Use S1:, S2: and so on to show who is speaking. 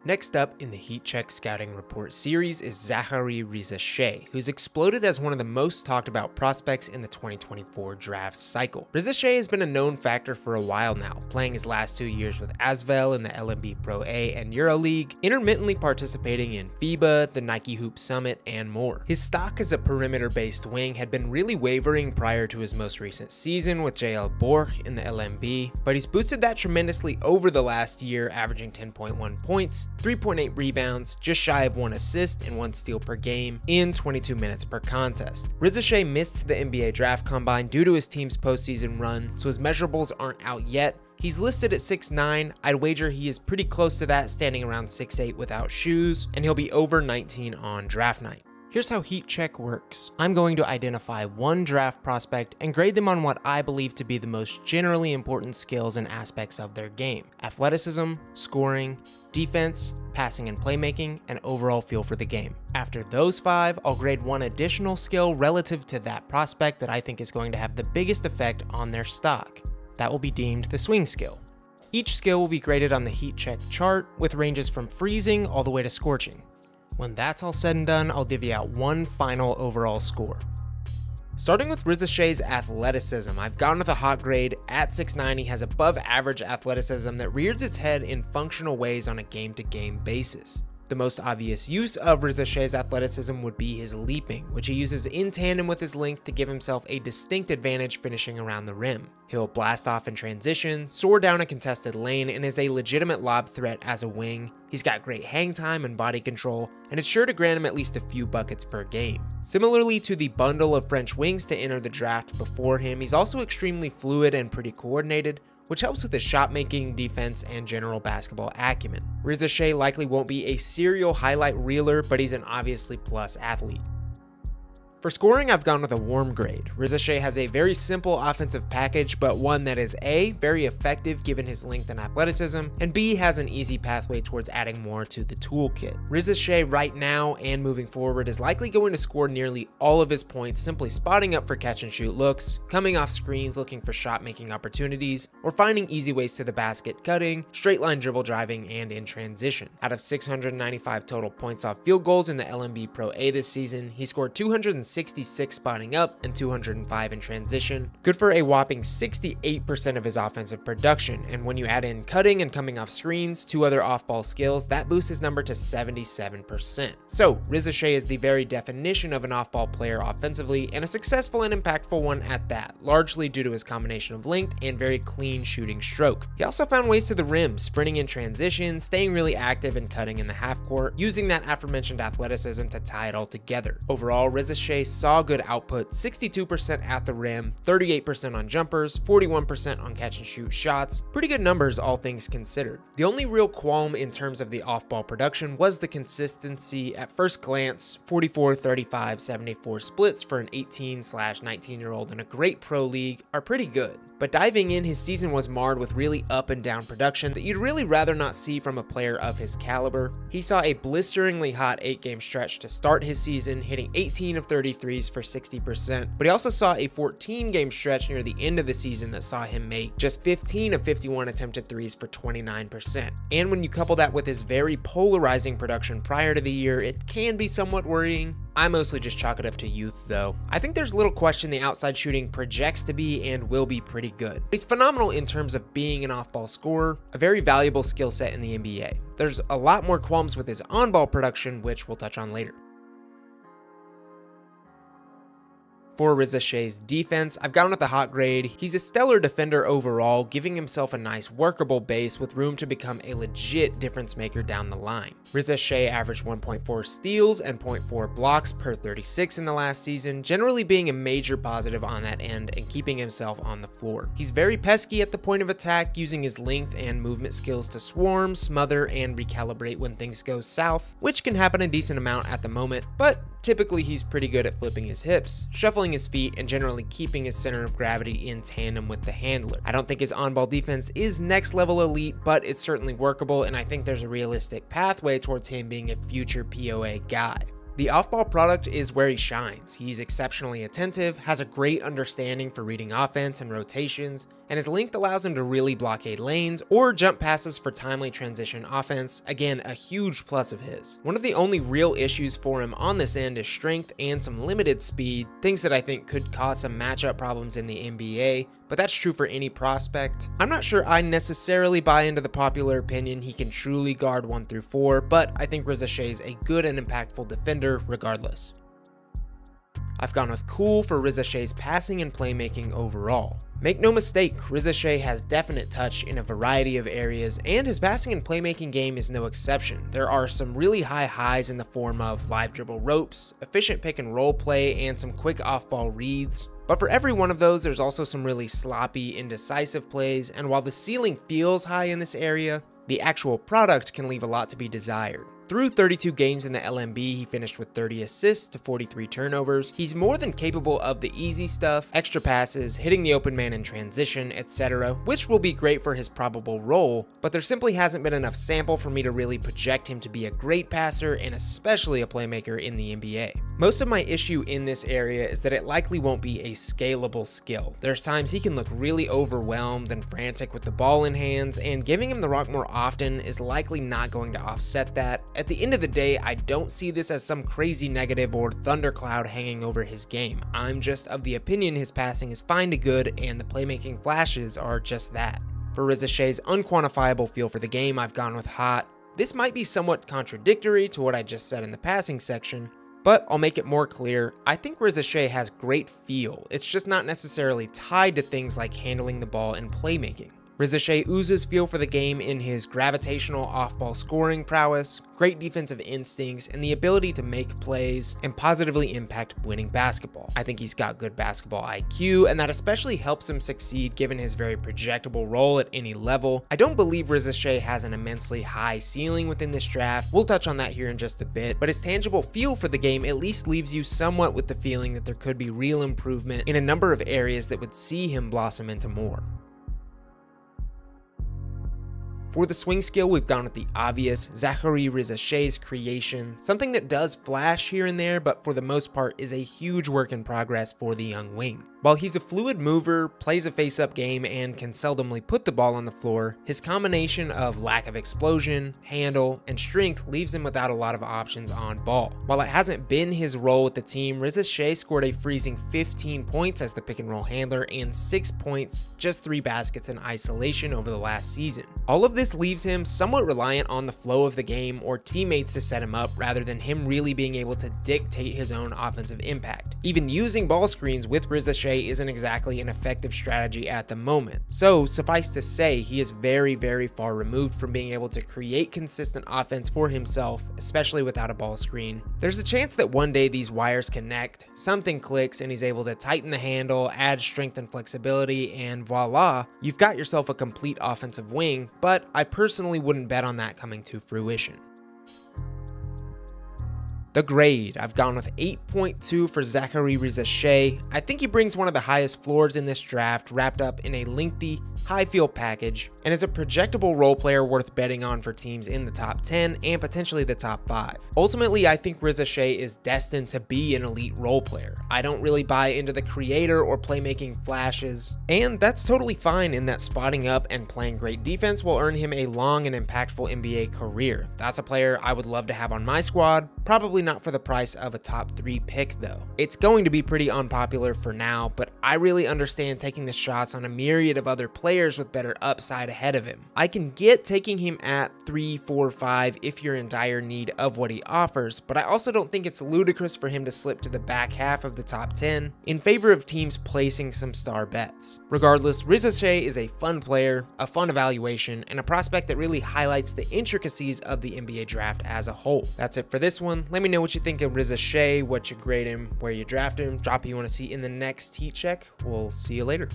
S1: Next up in the Heat Check Scouting Report series is Zaccharie Risacher, who's exploded as one of the most talked about prospects in the 2024 draft cycle. Risacher has been a known factor for a while now, playing his last 2 years with Asvel in the LMB Pro A and EuroLeague, intermittently participating in FIBA, the Nike Hoop Summit, and more. His stock as a perimeter-based wing had been really wavering prior to his most recent season with JL Borch in the LMB, but he's boosted that tremendously over the last year, averaging 10.1 points, 3.8 rebounds, just shy of 1 assist and 1 steal per game in 22 minutes per contest. Risacher missed the NBA Draft Combine due to his team's postseason run, so his measurables aren't out yet. He's listed at 6'9", I'd wager he is pretty close to that, standing around 6'8" without shoes, and he'll be over 19 on draft night. Here's how Heat Check works. I'm going to identify one draft prospect and grade them on what I believe to be the most generally important skills and aspects of their game: athleticism, scoring, defense, passing and playmaking, and overall feel for the game. After those 5, I'll grade one additional skill relative to that prospect that I think is going to have the biggest effect on their stock. That will be deemed the swing skill. Each skill will be graded on the Heat Check chart with ranges from freezing all the way to scorching. When that's all said and done, I'll divvy out one final overall score. Starting with Risacher's athleticism, I've gone with a hot grade. At 6'9", he has above average athleticism that rears its head in functional ways on a game-to-game basis. The most obvious use of Risacher's athleticism would be his leaping, which he uses in tandem with his length to give himself a distinct advantage finishing around the rim. He'll blast off in transition, soar down a contested lane, and is a legitimate lob threat as a wing. He's got great hang time and body control, and it's sure to grant him at least a few buckets per game. Similarly to the bundle of French wings to enter the draft before him, he's also extremely fluid and pretty coordinated, which helps with his shot making, defense, and general basketball acumen. Risacher likely won't be a serial highlight reeler, but he's an obviously plus athlete. For scoring, I've gone with a warm grade. Risacher has a very simple offensive package, but one that is A, very effective given his length and athleticism, and B, has an easy pathway towards adding more to the toolkit. Risacher right now and moving forward is likely going to score nearly all of his points simply spotting up for catch and shoot looks, coming off screens looking for shot making opportunities, or finding easy ways to the basket cutting, straight line dribble driving, and in transition. Out of 695 total points off field goals in the LMB Pro A this season, he scored 266 spotting up and 205 in transition, good for a whopping 68% of his offensive production, and when you add in cutting and coming off screens, 2 other off-ball skills, that boosts his number to 77%. So Risacher is the very definition of an off-ball player offensively, and a successful and impactful one at that, largely due to his combination of length and very clean shooting stroke. He also found ways to the rim, sprinting in transition, staying really active and cutting in the half court, using that aforementioned athleticism to tie it all together. Overall, Risacher saw good output, 62% at the rim, 38% on jumpers, 41% on catch and shoot shots. Pretty good numbers all things considered. The only real qualm in terms of the off-ball production was the consistency. At first glance, 44, 35, 74 splits for an 18/19-year-old in a great pro league are pretty good. But diving in, his season was marred with really up and down production that you'd really rather not see from a player of his caliber. He saw a blisteringly hot 8-game stretch to start his season, hitting 18 of 33s for 60%, but he also saw a 14-game stretch near the end of the season that saw him make just 15 of 51 attempted threes for 29%. And when you couple that with his very polarizing production prior to the year, it can be somewhat worrying. I mostly just chalk it up to youth though. I think there's little question the outside shooting projects to be and will be pretty good. He's phenomenal in terms of being an off-ball scorer, a very valuable skill set in the NBA. There's a lot more qualms with his on-ball production, which we'll touch on later. For Risacher's defense, I've gone with a hot grade. He's a stellar defender overall, giving himself a nice workable base with room to become a legit difference maker down the line. Risacher averaged 1.4 steals and 0.4 blocks per 36 in the last season, generally being a major positive on that end and keeping himself on the floor. He's very pesky at the point of attack, using his length and movement skills to swarm, smother, and recalibrate when things go south, which can happen a decent amount at the moment, but typically he's pretty good at flipping his hips, shuffling his feet, and generally keeping his center of gravity in tandem with the handler. I don't think his on-ball defense is next level elite, but it's certainly workable, and I think there's a realistic pathway towards him being a future POA guy. The off-ball product is where he shines. He's exceptionally attentive, has a great understanding for reading offense and rotations, and his length allows him to really blockade lanes or jump passes for timely transition offense, again a huge plus of his. One of the only real issues for him on this end is strength and some limited speed, things that I think could cause some matchup problems in the NBA, but that's true for any prospect. I'm not sure I necessarily buy into the popular opinion he can truly guard 1 through 4, but I think Risacher is a good and impactful defender regardless. I've gone with cool for Risacher's passing and playmaking overall. Make no mistake, Risacher has definite touch in a variety of areas, and his passing and playmaking game is no exception. There are some really high highs in the form of live dribble ropes, efficient pick and roll play, and some quick off-ball reads. But for every one of those, there's also some really sloppy, indecisive plays, and while the ceiling feels high in this area, the actual product can leave a lot to be desired. Through 32 games in the LMB, he finished with 30 assists to 43 turnovers. He's more than capable of the easy stuff, extra passes, hitting the open man in transition, etc., which will be great for his probable role, but there simply hasn't been enough sample for me to really project him to be a great passer and especially a playmaker in the NBA. Most of my issue in this area is that it likely won't be a scalable skill. There's times he can look really overwhelmed and frantic with the ball in hands, and giving him the rock more often is likely not going to offset that. At the end of the day, I don't see this as some crazy negative or thundercloud hanging over his game. I'm just of the opinion his passing is fine to good, and the playmaking flashes are just that. For Risacher's unquantifiable feel for the game, I've gone with hot. This might be somewhat contradictory to what I just said in the passing section, but I'll make it more clear. I think Risacher has great feel. It's just not necessarily tied to things like handling the ball and playmaking. Risacher oozes feel for the game in his gravitational off-ball scoring prowess, great defensive instincts, and the ability to make plays and positively impact winning basketball. I think he's got good basketball IQ, and that especially helps him succeed given his very projectable role at any level. I don't believe Risacher has an immensely high ceiling within this draft. We'll touch on that here in just a bit, but his tangible feel for the game at least leaves you somewhat with the feeling that there could be real improvement in a number of areas that would see him blossom into more. For the swing skill, we've gone with the obvious, Zaccharie Risacher's creation, something that does flash here and there, but for the most part is a huge work in progress for the young wing. While he's a fluid mover, plays a face-up game, and can seldomly put the ball on the floor, his combination of lack of explosion, handle, and strength leaves him without a lot of options on ball. While it hasn't been his role with the team, Risacher scored a freezing 15 points as the pick-and-roll handler and 6 points, just 3 baskets in isolation over the last season. All of this leaves him somewhat reliant on the flow of the game or teammates to set him up rather than him really being able to dictate his own offensive impact. Even using ball screens with Risacher isn't exactly an effective strategy at the moment. So suffice to say, he is very, very far removed from being able to create consistent offense for himself, especially without a ball screen. There's a chance that one day these wires connect, something clicks, and he's able to tighten the handle, add strength and flexibility, and voila, you've got yourself a complete offensive wing, but I personally wouldn't bet on that coming to fruition. The grade, I've gone with 8.2 for Zaccharie Risacher. I think he brings one of the highest floors in this draft, wrapped up in a lengthy, high field package, and is a projectable role player worth betting on for teams in the top 10 and potentially the top 5. Ultimately, I think Risacher is destined to be an elite role player. I don't really buy into the creator or playmaking flashes, and that's totally fine in that spotting up and playing great defense will earn him a long and impactful NBA career. That's a player I would love to have on my squad, probably not for the price of a top 3 pick though. It's going to be pretty unpopular for now, but I really understand taking the shots on a myriad of other players with better upside ahead of him. I can get taking him at 3, 4, 5 if you're in dire need of what he offers, but I also don't think it's ludicrous for him to slip to the back half of the top 10 in favor of teams placing some star bets. Regardless, Risacher is a fun player, a fun evaluation, and a prospect that really highlights the intricacies of the NBA draft as a whole. That's it for this one. Let me know what you think of Risacher, what you grade him, where you draft him, drop who you want to see in the next heat check. We'll see you later.